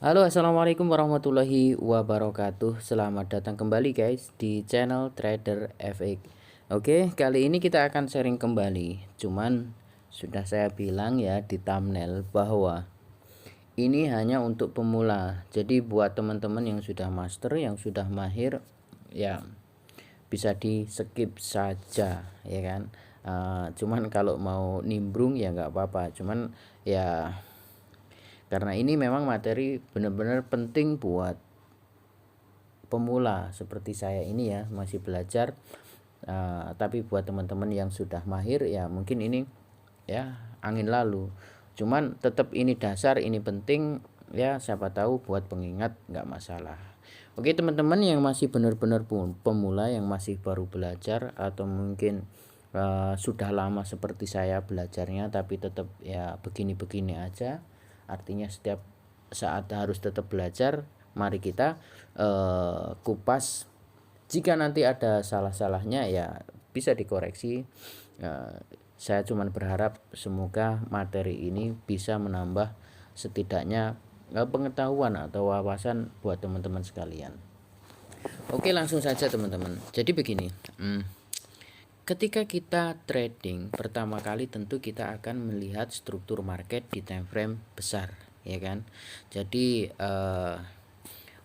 Halo, assalamualaikum warahmatullahi wabarakatuh. Selamat datang kembali guys di channel Trader FX. Oke, kali ini kita akan sharing kembali. Cuman sudah saya bilang ya di thumbnail bahwa ini hanya untuk pemula. Jadi buat teman-teman yang sudah master, yang sudah mahir, ya bisa di skip saja, ya kan. Cuman kalau mau nimbrung ya nggak apa-apa. Cuman ya karena ini memang materi benar-benar penting buat pemula seperti saya ini ya, masih belajar. Tapi buat teman-teman yang sudah mahir ya mungkin ini ya angin lalu. Cuman tetap ini dasar, ini penting ya, siapa tahu buat pengingat nggak masalah. Oke teman-teman yang masih benar-benar pemula, yang masih baru belajar atau mungkin sudah lama seperti saya belajarnya tapi tetap ya begini-begini aja, artinya setiap saat harus tetap belajar. Mari kita kupas. Jika nanti ada salah-salahnya ya bisa dikoreksi. Saya cuma berharap semoga materi ini bisa menambah setidaknya pengetahuan atau wawasan buat teman-teman sekalian. Oke, langsung saja teman-teman. Jadi begini, ketika kita trading pertama kali tentu kita akan melihat struktur market di time frame besar, ya kan. Jadi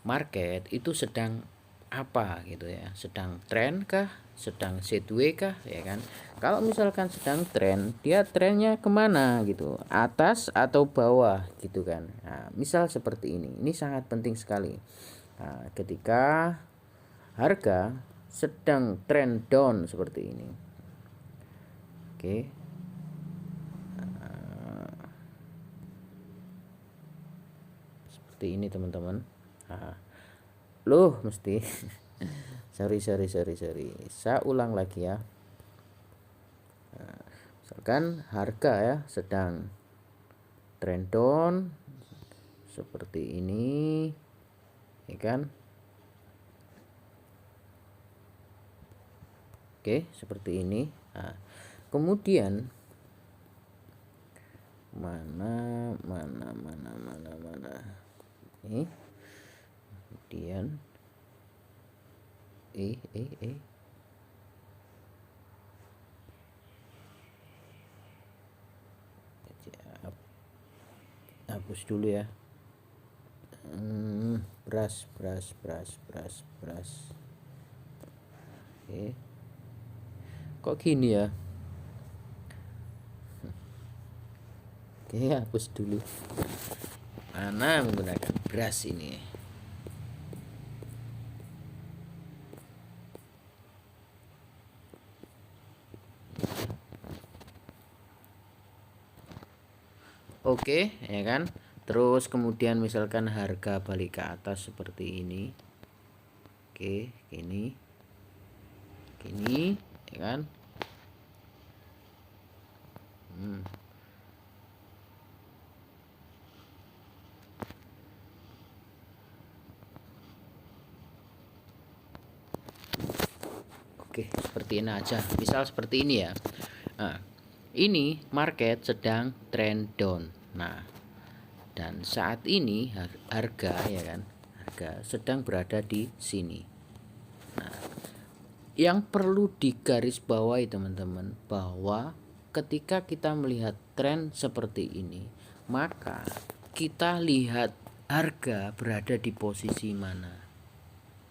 market itu sedang apa gitu ya, sedang tren kah, sedang sideways kah, ya kan. Kalau misalkan sedang tren, dia trennya kemana gitu, atas atau bawah gitu kan. Nah, misal seperti ini sangat penting sekali. Nah, ketika harga sedang trend down seperti ini, oke. Seperti ini teman-teman. Loh mesti sorry, saya ulang lagi ya. Misalkan harga ya sedang trend down seperti ini, ya kan. Oke, seperti ini. Nah, kemudian mana ini, kemudian hapus dulu ya. Brush. Oke, kok gini ya. Oke, hapus dulu. Mana menggunakan brush ini. Oke, ya kan. Terus kemudian misalkan harga balik ke atas seperti ini. Oke, gini, ya kan. Oke, seperti ini aja. Misal seperti ini ya. Nah, ini market sedang trend down. Nah, dan saat ini harga ya kan, harga sedang berada di sini. Nah, yang perlu digarisbawahi teman-teman bahwa ketika kita melihat tren seperti ini, maka kita lihat harga berada di posisi mana.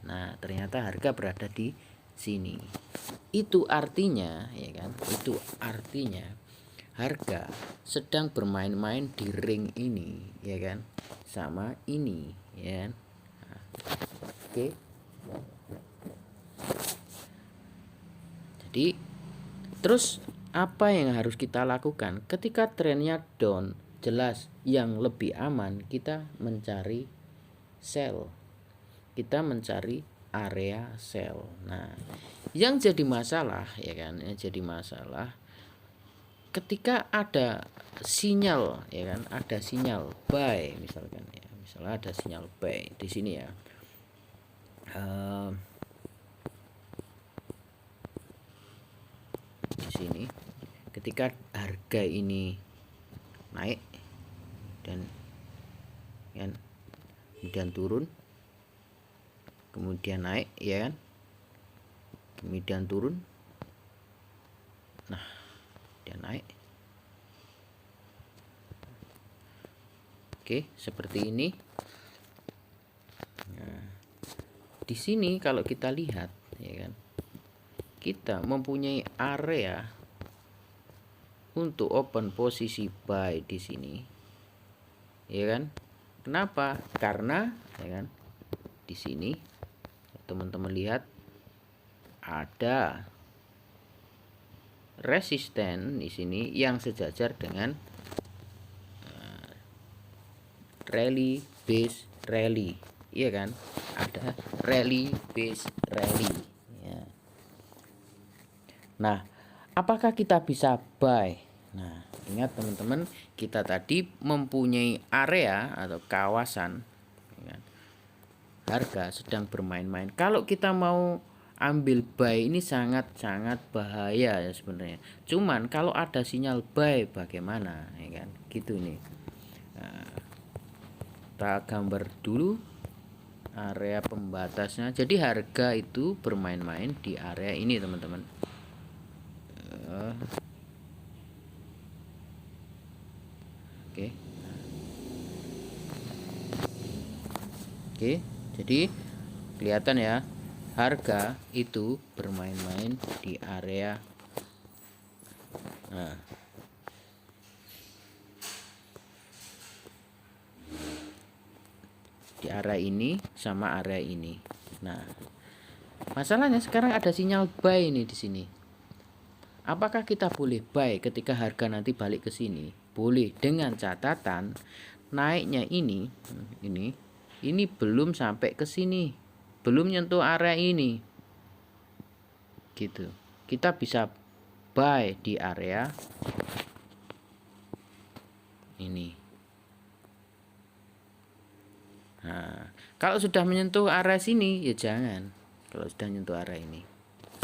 Nah, ternyata harga berada di sini. Itu artinya ya kan, itu artinya harga sedang bermain-main di ring ini, ya kan, sama ini, ya kan. Nah, oke. Jadi terus apa yang harus kita lakukan ketika trennya down? Jelas yang lebih aman kita mencari sell, kita mencari area sell. Nah, yang jadi masalah ya kan, yang jadi masalah ketika ada sinyal ya kan, ada sinyal buy misalkan ya, misalnya ada sinyal buy di sini ya. Di sini ketika harga ini naik dan kan kemudian turun, kemudian naik, ya kan, kemudian turun, nah kemudian naik. Oke, seperti ini. Nah, di sini kalau kita lihat, ya kan, kita mempunyai area untuk open posisi buy di sini, ya kan. Kenapa? Karena, ya kan, di sini teman-teman lihat ada resisten di sini yang sejajar dengan rally base rally, iya kan, ada rally base rally ya. Nah, apakah kita bisa buy? Nah, ingat teman-teman, kita tadi mempunyai area atau kawasan, ya kan, harga sedang bermain-main. Kalau kita mau ambil buy ini sangat-sangat bahaya ya sebenarnya. Cuman kalau ada sinyal buy bagaimana, ya kan, gitu nih. Nah, kita gambar dulu area pembatasnya. Jadi harga itu bermain-main di area ini teman-teman. Oke, jadi kelihatan ya, harga itu bermain-main di area di area ini sama area ini. Nah, masalahnya sekarang ada sinyal buy ini di sini. Apakah kita boleh buy ketika harga nanti balik ke sini? Boleh, dengan catatan naiknya ini belum sampai ke sini, belum nyentuh area ini. Gitu. Kita bisa buy di area ini. Nah, kalau sudah menyentuh area sini ya jangan. Kalau sudah menyentuh area ini,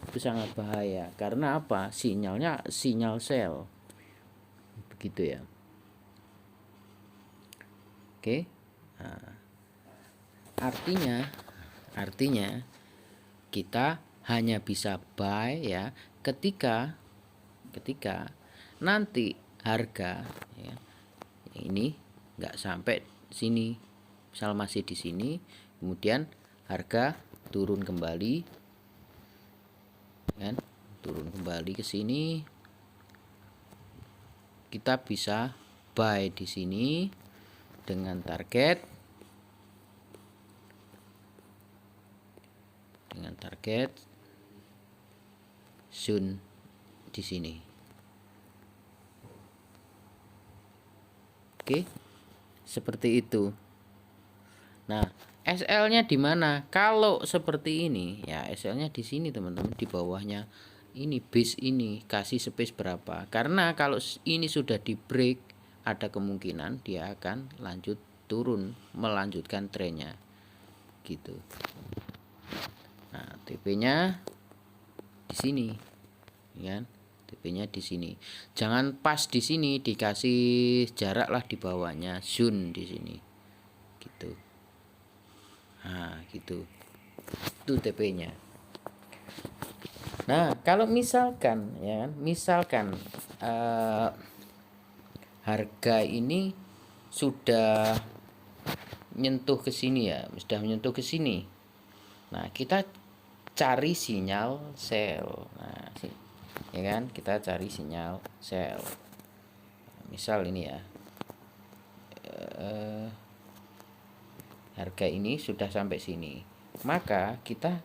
itu sangat bahaya. Karena apa? Sinyalnya sinyal sell. Begitu ya. Oke. Nah, artinya kita hanya bisa buy ya ketika nanti harga ya, ini nggak sampai sini, misal masih di sini, kemudian harga turun kembali, kan, turun kembali ke sini, kita bisa buy di sini dengan target zone di sini. Oke, seperti itu. Nah, SL-nya di mana? Kalau seperti ini, ya SL-nya di sini teman-teman, di bawahnya ini base ini, kasih space berapa? Karena kalau ini sudah di break, ada kemungkinan dia akan lanjut turun, melanjutkan trennya, gitu. Nah, TP-nya di sini, ya kan? TP-nya di sini. Jangan pas di sini, dikasih jarak lah di bawahnya, zone di sini. Gitu. Nah, gitu. Itu TP-nya. Nah, kalau misalkan ya, harga ini sudah menyentuh ke sini ya, sudah menyentuh ke sini. Nah, kita cari sinyal sell. Nah, ya kan, kita cari sinyal sell. Misal ini ya, harga ini sudah sampai sini, maka kita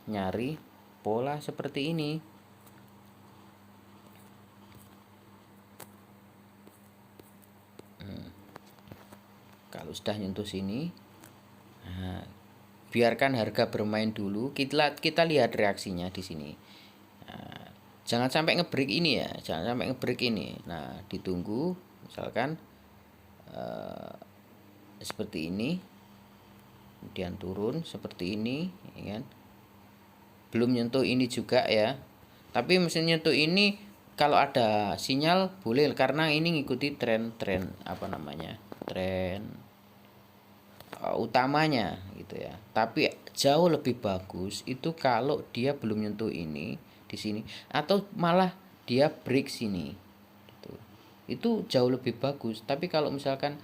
nyari pola seperti ini. Kalau sudah nyentuh sini, nah, biarkan harga bermain dulu, kita lihat reaksinya di sini. Nah, jangan sampai ngebreak ini ya, jangan sampai ngebreak ini. Nah, ditunggu, misalkan seperti ini, kemudian turun seperti ini, ya kan? Belum nyentuh ini juga ya, tapi mesin nyentuh ini kalau ada sinyal boleh, karena ini ngikuti tren apa namanya, tren utamanya gitu ya. Tapi jauh lebih bagus itu kalau dia belum nyentuh ini di sini atau malah dia break sini gitu. Itu jauh lebih bagus. Tapi kalau misalkan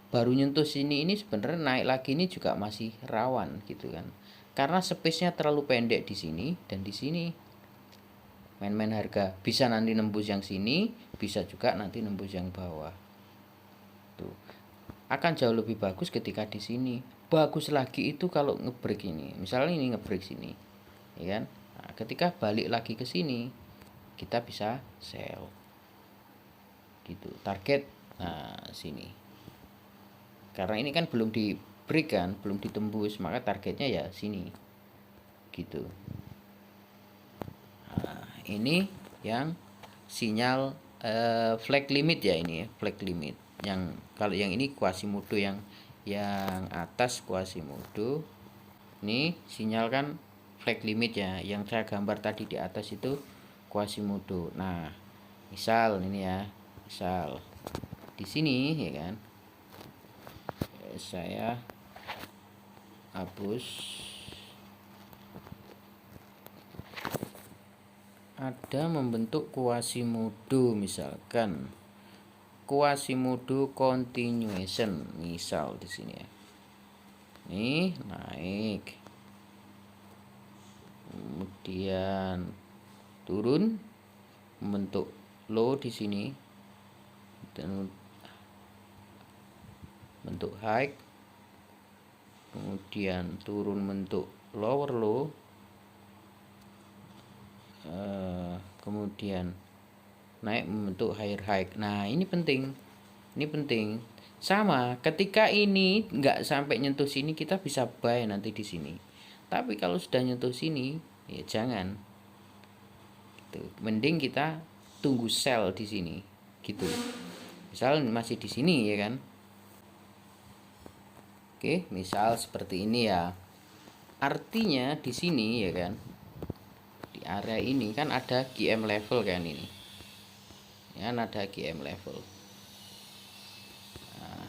baru nyentuh sini, ini sebenarnya naik lagi ini juga masih rawan gitu kan, karena space-nya terlalu pendek di sini dan di sini. Main-main harga bisa nanti nembus yang sini, bisa juga nanti nembus yang bawah tuh. Akan jauh lebih bagus ketika di sini. Bagus lagi itu kalau ngebreak ini, misalnya ini ngebreak sini ya kan. Nah, ketika balik lagi ke sini kita bisa sell gitu, target sini. Karena ini kan belum di break kan, belum ditembus, maka targetnya ya sini gitu. Nah, ini yang sinyal flag limit ya, ini ya, flag limit. Yang kalau yang ini Quasimodo, yang atas Quasimodo. Ini sinyal kan flag limit ya, yang saya gambar tadi di atas itu Quasimodo. Nah, misal ini ya, misal di sini ya kan, saya hapus, ada membentuk Quasimodo, misalkan Quasimodo continuation misal di sini ya. Ini naik, kemudian turun, membentuk low di sini dan bentuk high, kemudian turun bentuk lower low, kemudian naik membentuk higher high. Nah, ini penting, sama ketika ini nggak sampai nyentuh sini kita bisa buy nanti di sini, tapi kalau sudah nyentuh sini ya jangan gitu. Mending kita tunggu sell di sini gitu. Misal masih di sini ya kan. Oke, misal seperti ini ya. Artinya di sini ya kan, di area ini kan ada GM level kan ini. Ya, ada GM level. Nah,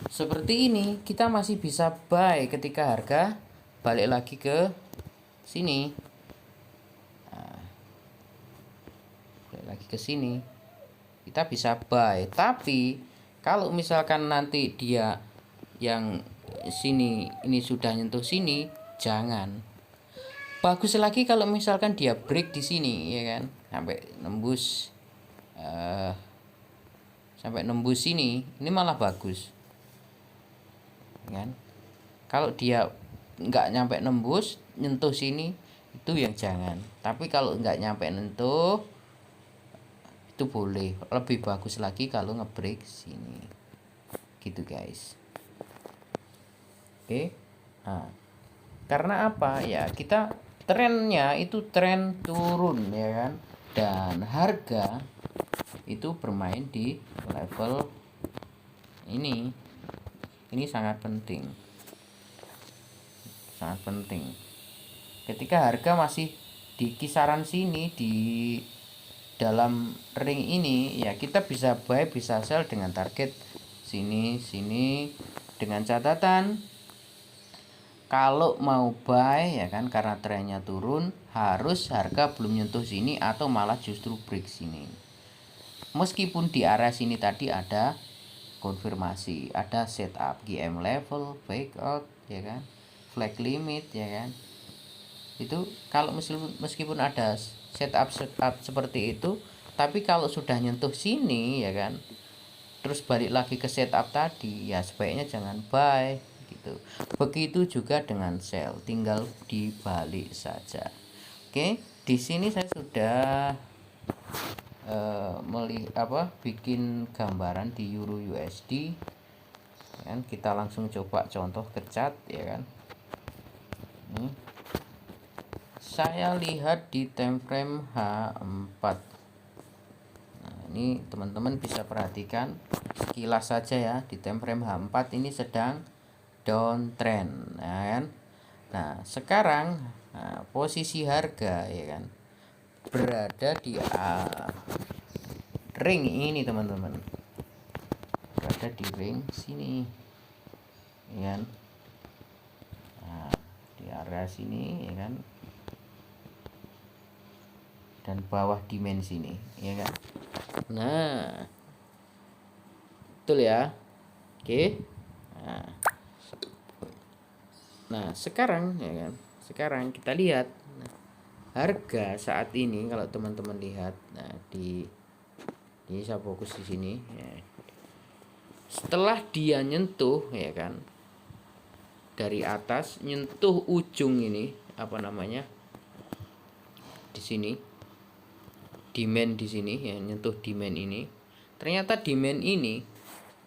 seperti ini kita masih bisa buy ketika harga balik lagi ke sini. Nah, balik lagi ke sini kita bisa buy. Tapi kalau misalkan nanti dia yang sini ini sudah nyentuh sini, jangan. Bagus lagi kalau misalkan dia break di sini ya kan, sampai nembus sini, ini malah bagus kan. Kalau dia nggak nyampe nembus, nyentuh sini, itu yang jangan. Tapi kalau nggak nyampe nyentuh itu boleh. Lebih bagus lagi kalau ngebreak sini gitu guys. Oke. Nah, karena apa ya, kita trennya itu tren turun ya kan, dan harga itu bermain di level ini sangat penting, ketika harga masih di kisaran sini, di dalam ring ini ya, kita bisa buy bisa sell dengan target sini dengan catatan kalau mau buy ya kan, karena trennya turun harus harga belum nyentuh sini atau malah justru break sini. Meskipun di area sini tadi ada konfirmasi, ada setup GM level, breakout ya kan, flag limit ya kan. Itu kalau meskipun ada setup seperti itu, tapi kalau sudah nyentuh sini ya kan, terus balik lagi ke setup tadi, ya sebaiknya jangan buy gitu. Begitu juga dengan sell, tinggal dibalik saja. Oke, di sini saya sudah bikin gambaran di Euro USD kan. Kita langsung coba contoh ke chart ya kan. Ini saya lihat di time frame H4. Nah, ini teman-teman bisa perhatikan sekilas saja ya, di time frame H4 ini sedang downtrend ya kan. Nah, sekarang posisi harga ya kan berada di ring ini teman-teman, berada di ring sini ya kan. Nah, di area sini ya kan, dan bawah dimensi ini ya kan. Nah, betul ya. Oke. Nah, sekarang ya kan, sekarang kita lihat harga saat ini. Kalau teman-teman lihat, nah di ini saya fokus di sini ya. Setelah dia nyentuh ya kan, dari atas nyentuh ujung ini apa namanya, di sini demand, di sini ya, nyentuh demand ini, ternyata demand ini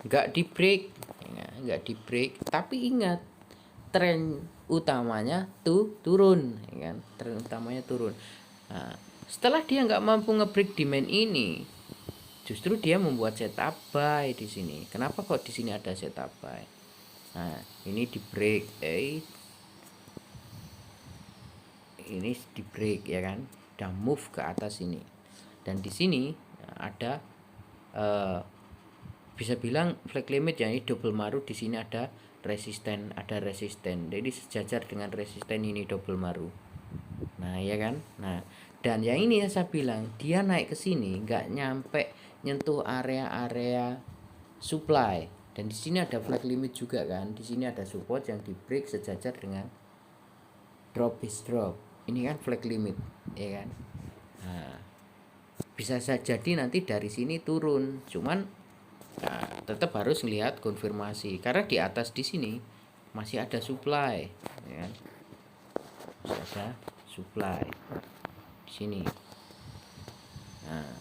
nggak di break ya, nggak di break, tapi ingat tren utamanya tuh turun ya kan, tren utamanya turun. Nah, setelah dia nggak mampu ngebreak demand ini, justru dia membuat setup buy di sini. Kenapa kok di sini ada setup buy? Nah, ini di break, ini di break ya kan, udah move ke atas ini, dan di sini ada bisa bilang flag limit ya, ini double maru, di sini ada resisten, jadi sejajar dengan resisten ini double maru. Nah ya kan, nah dan yang ini yang saya bilang, dia naik ke sini nggak nyampe nyentuh area-area supply, dan di sini ada flag limit juga kan, di sini ada support yang di break sejajar dengan drop is drop, ini kan flag limit ya kan. Nah, bisa saja jadi nanti dari sini turun, cuman nah, tetap harus melihat konfirmasi, karena di atas di sini masih ada supply ya kan? Masih ada supply di sini. Nah,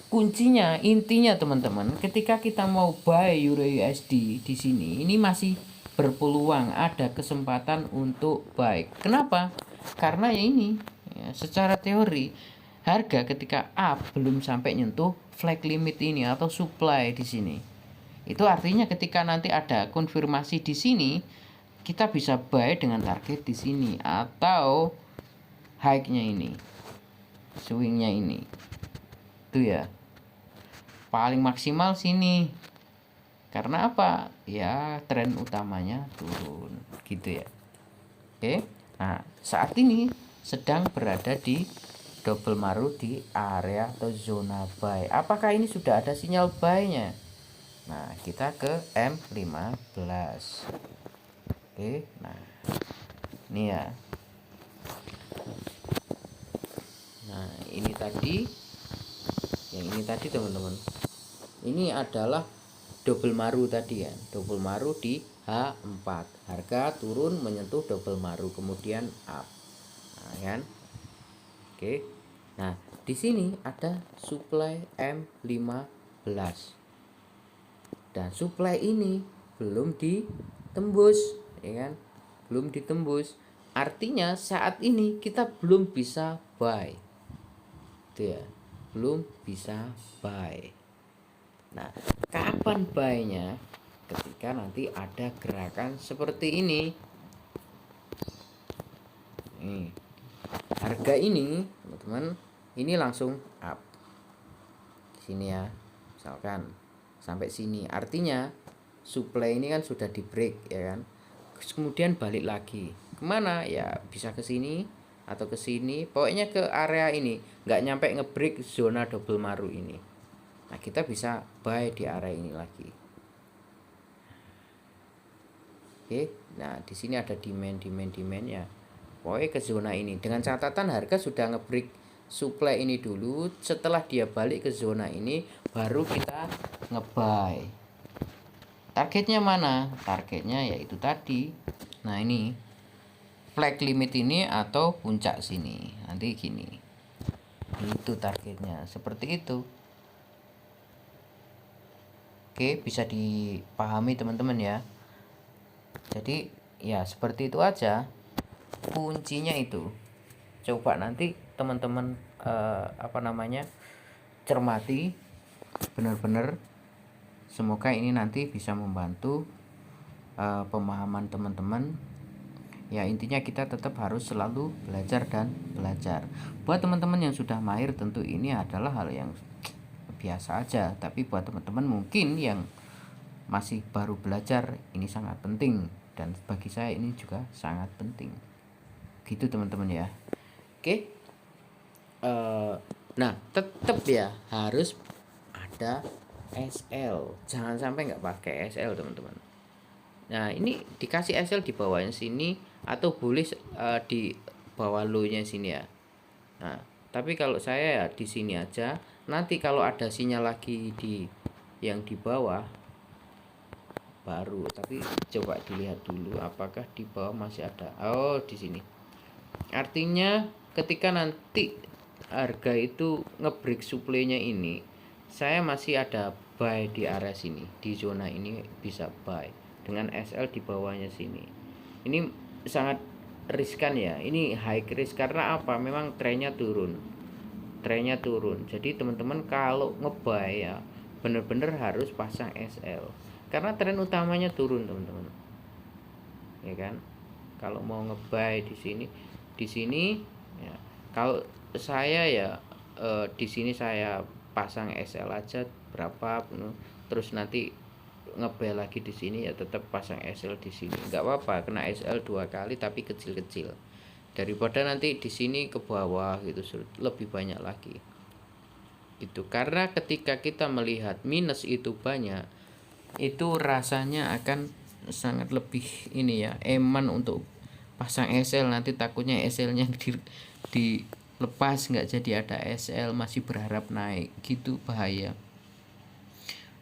kuncinya, intinya teman-teman, ketika kita mau buy Euro USD di sini, ini masih berpeluang, ada kesempatan untuk buy. Kenapa? Karena ya ini ya, secara teori harga ketika up belum sampai nyentuh flag limit ini atau supply di sini. Itu artinya ketika nanti ada konfirmasi di sini, kita bisa buy dengan target di sini atau high-nya ini, swing-nya ini. Itu ya. Paling maksimal sini. Karena apa? Ya, tren utamanya turun, gitu ya. Oke. Nah, saat ini sedang berada di double maru di area atau zona buy. Apakah ini sudah ada sinyal buy-nya? Nah, kita ke M15. Oke, nah ini ya. Nah, ini tadi, yang ini tadi teman-teman, ini adalah double maru tadi ya, double maru di H4, harga turun menyentuh double maru kemudian up. Nah, kan? Oke. Nah, di sini ada supply M15. Dan supply ini belum ditembus ya kan, belum ditembus, artinya saat ini kita belum bisa buy itu ya, belum bisa buy. Nah, kapan buy-nya? Ketika nanti ada gerakan seperti ini. Nih, harga ini teman-teman, ini langsung up sini ya, misalkan sampai sini, artinya supply ini kan sudah di break ya kan, kemudian balik lagi kemana ya, bisa ke sini atau ke sini, pokoknya ke area ini, nggak nyampe ngebreak zona double maru ini. Nah, kita bisa buy di area ini lagi. Oke, nah di sini ada demand ya, pokoknya ke zona ini, dengan catatan harga sudah ngebreak supply ini dulu, setelah dia balik ke zona ini baru kita ngebuy. Targetnya mana? Targetnya yaitu tadi, nah ini flag limit ini atau puncak sini, nanti gini, itu targetnya, seperti itu. Oke, bisa dipahami teman-teman ya. Jadi ya seperti itu aja kuncinya itu. Coba nanti teman-teman cermati benar-benar, semoga ini nanti bisa membantu pemahaman teman-teman. Ya, intinya kita tetap harus selalu belajar dan belajar. Buat teman-teman yang sudah mahir tentu ini adalah hal yang biasa aja, tapi buat teman-teman mungkin yang masih baru belajar ini sangat penting, dan bagi saya ini juga sangat penting gitu teman-teman ya. Oke. Nah tetap ya harus ada SL, jangan sampai nggak pakai SL teman-teman. Nah ini dikasih SL di bawahnya sini, atau boleh di bawah low-nya sini ya. Nah tapi kalau saya ya di sini aja, nanti kalau ada sinyal lagi di yang di bawah baru, tapi coba dilihat dulu apakah di bawah masih ada. Oh di sini, artinya ketika nanti harga itu ngebreak supply-nya ini, saya masih ada buy di area sini, di zona ini bisa buy dengan SL di bawahnya sini. Ini sangat riskan ya, ini high risk karena apa? Memang trennya turun, jadi teman-teman kalau ngebuy ya bener-bener harus pasang SL karena tren utamanya turun teman-teman, ya kan. Kalau mau ngebuy di sini ya, kalau saya ya di sini saya pasang SL aja berapa, terus nanti ngebuy lagi di sini ya tetap pasang SL di sini, nggak apa-apa kena SL 2 kali tapi kecil-kecil, daripada nanti di sini ke bawah gitu lebih banyak lagi gitu. Karena ketika kita melihat minus itu banyak, itu rasanya akan sangat lebih ini ya, eman untuk pasang SL. Nanti takutnya SL-nya dilepas nggak jadi ada SL, masih berharap naik gitu, bahaya.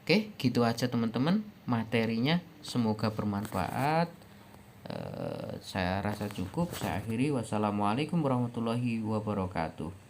Oke gitu aja teman-teman materinya, semoga bermanfaat. Saya rasa cukup, saya akhiri. Wassalamualaikum warahmatullahi wabarakatuh.